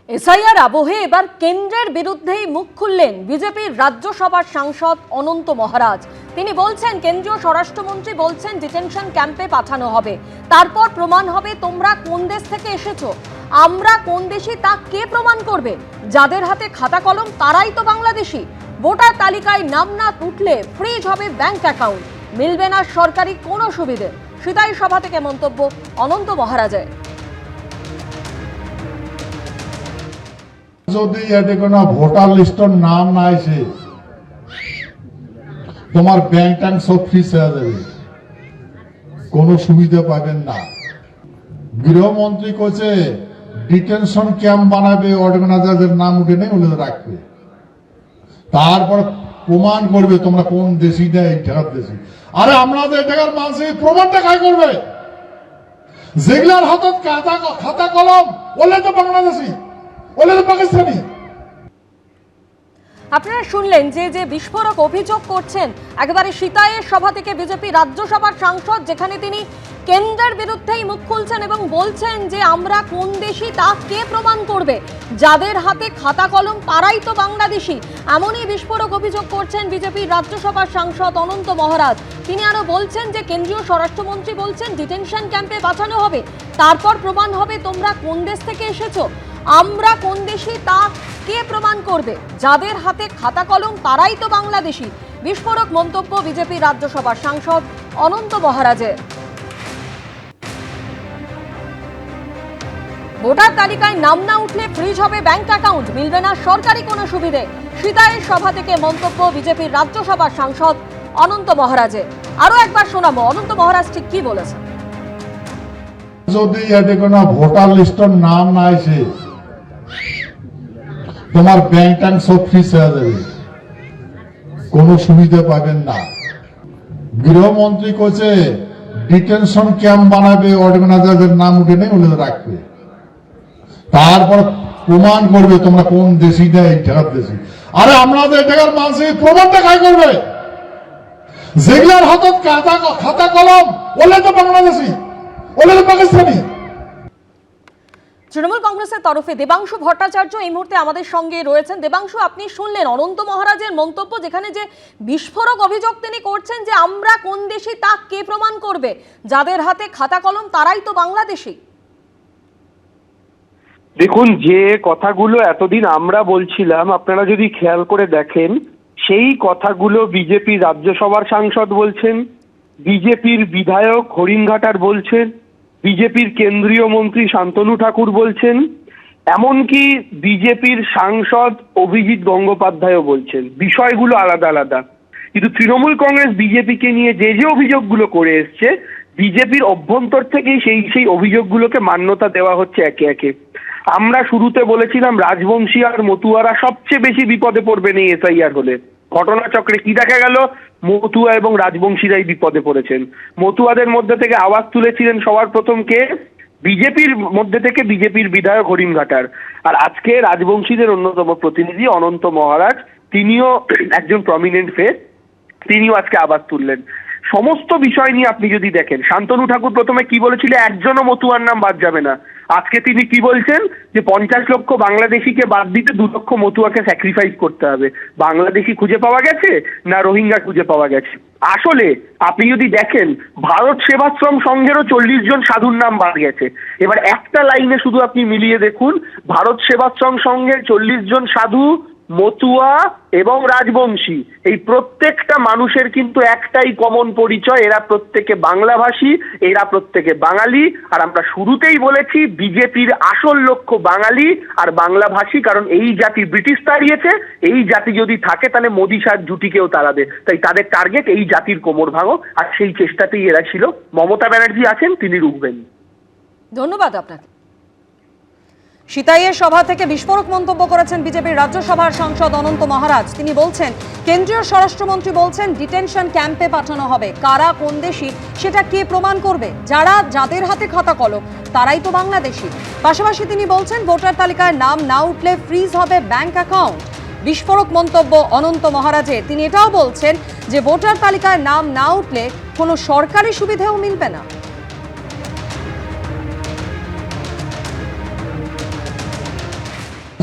SIR আবহে এবার কেন্দ্রের বিরুদ্ধেই মুখ খুললেন বিজেপির রাজ্যসভার সাংসদ অনন্ত মহারাজ। তিনি বলছেন, কেন্দ্রীয় স্বরাষ্ট্রমন্ত্রী বলছেন ডিটেনশন ক্যাম্পে পাঠানো হবে, তারপর প্রমাণ হবে তোমরা কোন দেশ থেকে এসেছো, আমরা কোন দেশি তা কে প্রমাণ করবে? যাদের হাতে খাতা কলম তারাই তো বাংলাদেশি। ভোটার তালিকায় নাম না উঠলে ফ্রিজ হবে ব্যাংক অ্যাকাউন্ট, মিলবে না সরকারি কোনো সুবিধে। সিতাই সভা থেকে মন্তব্য অনন্ত মহারাজের। যদি এতে কোনো ভোটার লিস্টের নাম না আসে, তোমার ব্যাংক ট্যাঙ্ক সব ফ্রিজ হয়ে যাবে, কোনো সুবিধা পাবেন না। গৃহমন্ত্রী কোচে ডিটেনশন ক্যাম্প বানাবে, অর্গানাইজারদের নাম উঠে নেই ওদের রাখবে, তারপর প্রমাণ করবে তোমরা কোন দেশি না এই জায়গার দেশি। আরে আমাদের জায়গার মানুষের প্রমাণটা কাজ করবে? যেগুলার হাতত খাতা কলম ওলে তো বাংলাদেশি, ওলে তো পাকিস্তানি। আপনারা শুনলেন যে বিস্ফোরক অভিযোগ করছেন একেবারে সিতাইয়ের সভা থেকে বিজেপি রাজ্যসভার সাংসদ, যেখানে তিনি কেন্দ্রের বিরুদ্ধেই মুখ খুলছেন এবং বলছেন যে আমরা কোন দেশি তা কে প্রমাণ করবে, যাদের হাতে খাতা কলম তারাই তো বাংলাদেশি। এমনই বিস্ফোরক অভিযোগ করছেন বিজেপির রাজ্যসভার সাংসদ অনন্ত মহারাজ। তিনি আরো বলছেন যে কেন্দ্রীয় স্বরাষ্ট্রমন্ত্রী বলছেন ডিটেনশন ক্যাম্পে পাঠানো হবে, তারপর প্রমাণ হবে তোমরা কোন দেশ থেকে এসেছো, আমরা কোন দেশি তা কে প্রমাণ করবে? যাদের হাতে খাতা কলম তারাই তো বাংলাদেশি। বিস্ফোরক মন্তব্য বিজেপি রাজ্যসভার সাংসদ অনন্ত মহারাজের। ভোটার তালিকায় নাম না উঠলে ফ্রিজ হবে ব্যাংক অ্যাকাউন্ট, মিলবে না সরকারি কোনো সুবিধে। সিতাইয়ের সভা থেকে মন্তব্য বিজেপির রাজ্যসভার সাংসদ অনন্ত মহারাজের। আরো একবার শোনাবো অনন্ত মহারাজ ঠিক কি বলেছেন। যদি এতে কোনো ভোটার লিস্টের নাম না আসে, তোমার ব্যাংক ট্যাঙ্ক সব ফ্রিজ হয়ে যাবে, কোনো সুবিধা পাবেন না। গৃহমন্ত্রী কোচে ডিটেনশন ক্যাম্প বানাবে, অর্গানাইজারদের নাম উঠে নেই ওদের রাখবে, তারপর প্রমাণ করবে তোমরা কোন দেশি না এই জায়গার দেশি। আরে আমাদের জায়গার মানুষের প্রমাণটা কাজ করবে? যেগুলার হাতত খাতা কলম ওলে তো বাংলাদেশি, ওলে তো পাকিস্তানি। তৃণমূল কংগ্রেসের তরফে দেবাংশু ভট্টাচার্য এই মুহূর্তে আমাদের সঙ্গে রয়েছেন। দেবাংশু, আপনি শুনলেন অনন্ত মহারাজের মন্তব্য, যেখানে যে বিস্ফোরক অভিযোগ তিনি করছেন যে আমরা কোন দেশি তা কে প্রমাণ করবে, যাদের হাতে খাতা কলম তারাই তো বাংলাদেশি। দেখুন, যে কথাগুলো এতদিন আমরা বলছিলাম আপনারা যদি খেয়াল করে দেখেন, সেই কথাগুলো বিজেপি রাজ্যসভার সাংসদ বলছেন, বিজেপির বিধায়ক হরিণঘাটার বলছেন, বিজেপির কেন্দ্রীয় মন্ত্রী শান্তনু ঠাকুর বলছেন, এমনকি বিজেপির সাংসদ অভিজিৎ গঙ্গোপাধ্যায়ও বলছেন। বিষয়গুলো আলাদা আলাদা, কিন্তু তৃণমূল কংগ্রেস বিজেপিকে নিয়ে যে অভিযোগগুলো করে এসছে, বিজেপির অভ্যন্তর থেকেই সেই অভিযোগগুলোকে মান্যতা দেওয়া হচ্ছে একে একে। আমরা শুরুতে বলেছিলাম রাজবংশী আর মতুয়ারা সবচেয়ে বেশি বিপদে পড়বেন এই এসআইআর হলে। ঘটনাচক্রে কি দেখা গেল? মতুয়া এবং রাজবংশীরাই বিপদে পড়েছেন। মতুয়াদের মধ্যে থেকে আওয়াজ তুলেছিলেন সবার প্রথম কে? বিজেপির মধ্যে থেকে বিজেপির বিধায়ক হরিণঘাটার। আর আজকে রাজবংশীদের অন্যতম প্রতিনিধি অনন্ত মহারাজ, তিনিও একজন প্রমিনেন্ট ফেস, তিনিও আজকে আওয়াজ তুললেন। সমস্ত বিষয় নিয়ে আপনি যদি দেখেন, শান্তনু ঠাকুর প্রথমে কি বলেছিল, একজনও মতুয়ার নাম বাদ যাবে না। আজকে তিনি কি বলছেন যে 50 লক্ষ বাংলাদেশিকে বাদ দিতে 2 লক্ষ মতুয়াকে স্যাক্রিফাইস করতে হবে। বাংলাদেশি খুঁজে পাওয়া গেছে না রোহিঙ্গা খুঁজে পাওয়া গেছে? আসলে আপনি যদি দেখেন, ভারত সেবাশ্রম সংঘেরও 40 জন সাধুর নাম বাদ গেছে। এবার একটা লাইনে শুধু আপনি মিলিয়ে দেখুন, ভারত সেবাশ্রম সংঘের 40 জন সাধু, মতুয়া এবং রাজবংশী, এই প্রত্যেকটা মানুষের কিন্তু একটাই কমন পরিচয়, এরা প্রত্যেকে বাংলাভাষী, এরা প্রত্যেকে বাঙালি। আর আমরা শুরুতেই বলেছি বিজেপির আসল লক্ষ্য বাঙালি আর বাংলাভাষী, কারণ এই জাতি ব্রিটিশ তাড়িয়েছে, এই জাতি যদি থাকে তাহলে মোদী শাহ জুটিকেও তাড়াবে। তাই তাদের টার্গেট এই জাতির কোমর ভাঙো, আর সেই চেষ্টাতেই এরা ছিল। মমতা ব্যানার্জি আছেন, তিনি রুখবেন। ধন্যবাদ আপনাকে। সিতাইয়ের সভা থেকে বিস্ফোরক মন্তব্য করেছেন বিজেপির রাজ্যসভার সাংসদ অনন্ত মহারাজ। তিনি বলছেন, কেন্দ্রীয় স্বরাষ্ট্রমন্ত্রী বলছেন ডিটেনশন ক্যাম্পে পাঠানো হবে, কারা কোন দেশি সেটা কে প্রমাণ করবে? যাদের হাতে খাতা কলম তারাই তো বাংলাদেশি। পাশাপাশি তিনি বলছেন ভোটার তালিকায় নাম না উঠলে ফ্রিজ হবে ব্যাংক অ্যাকাউন্ট। বিস্ফোরক মন্তব্য অনন্ত মহারাজের। তিনি এটাও বলছেন যে ভোটার তালিকায় নাম না উঠলে কোনো সরকারি সুবিধাও মিলবে না।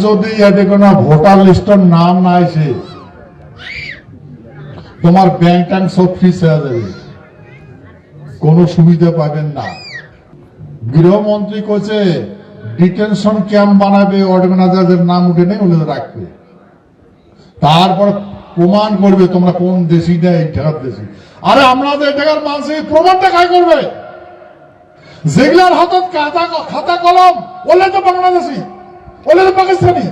যদি এতে কোনো ভোটার লিস্টের নাম না আসে, তোমার ব্যাংক ট্যাঙ্ক সব ফ্রিজ হয়ে যাবে, কোনো সুবিধা পাবেন না। গৃহমন্ত্রী কইছে ডিটেনশন ক্যাম্প বানাবে, অর্গানাইজারদের নাম উঠে নেই ওগুলো রাখবে, তারপর প্রমাণ করবে তোমরা কোন দেশি না এই টাকার দেশি। আরে আমাদের টাকার মানুষ এই প্রমাণটা খাই করবে? যেগুলার হাতত খাতা কলম ওলে তো বাংলাদেশি, ওলে তো পাকিস্তানি।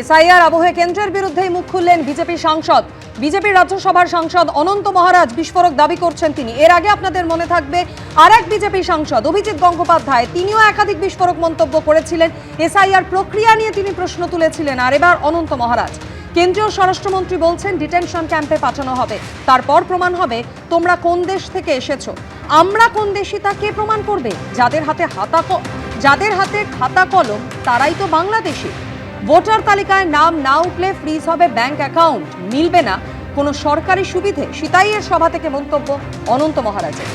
এসআইআর আবহে কেন্দ্রের বিরুদ্ধেই মুখ খুললেন বিজেপি সাংসদ। বিজেপির রাজ্যসভার সাংসদ অনন্ত মহারাজ বিস্ফোরক দাবি করছেন তিনি। এর আগে আপনাদের মনে থাকবে আর এক বিজেপি সাংসদ অভিজিৎ গঙ্গোপাধ্যায়, তিনিও একাধিক বিস্ফোরক মন্তব্য করেছিলেন। এসআইআর প্রক্রিয়া নিয়ে তিনি প্রশ্ন তুলেছিলেন। আর এবার অনন্ত মহারাজ, কেন্দ্রীয় স্বরাষ্ট্রমন্ত্রী বলছেন ডিটেনশন ক্যাম্পে পাঠানো হবে, তারপর প্রমাণ হবে তোমরা কোন দেশ থেকে এসেছো। আমরা কোন দেশি তা কে প্রমাণ করবে? যাদের হাতে খাতা কলম তারাই তো বাংলাদেশি। ভোটার তালিকায় নাম না উঠলে ফ্রিজ হবে ব্যাংক অ্যাকাউন্ট, মিলবে না কোনো সরকারি সুবিধে। সিতাইয়ের সভা থেকে মন্তব্য অনন্ত মহারাজের।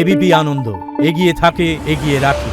এবিপি আনন্দ, এগিয়ে থাকে, এগিয়ে রাখে।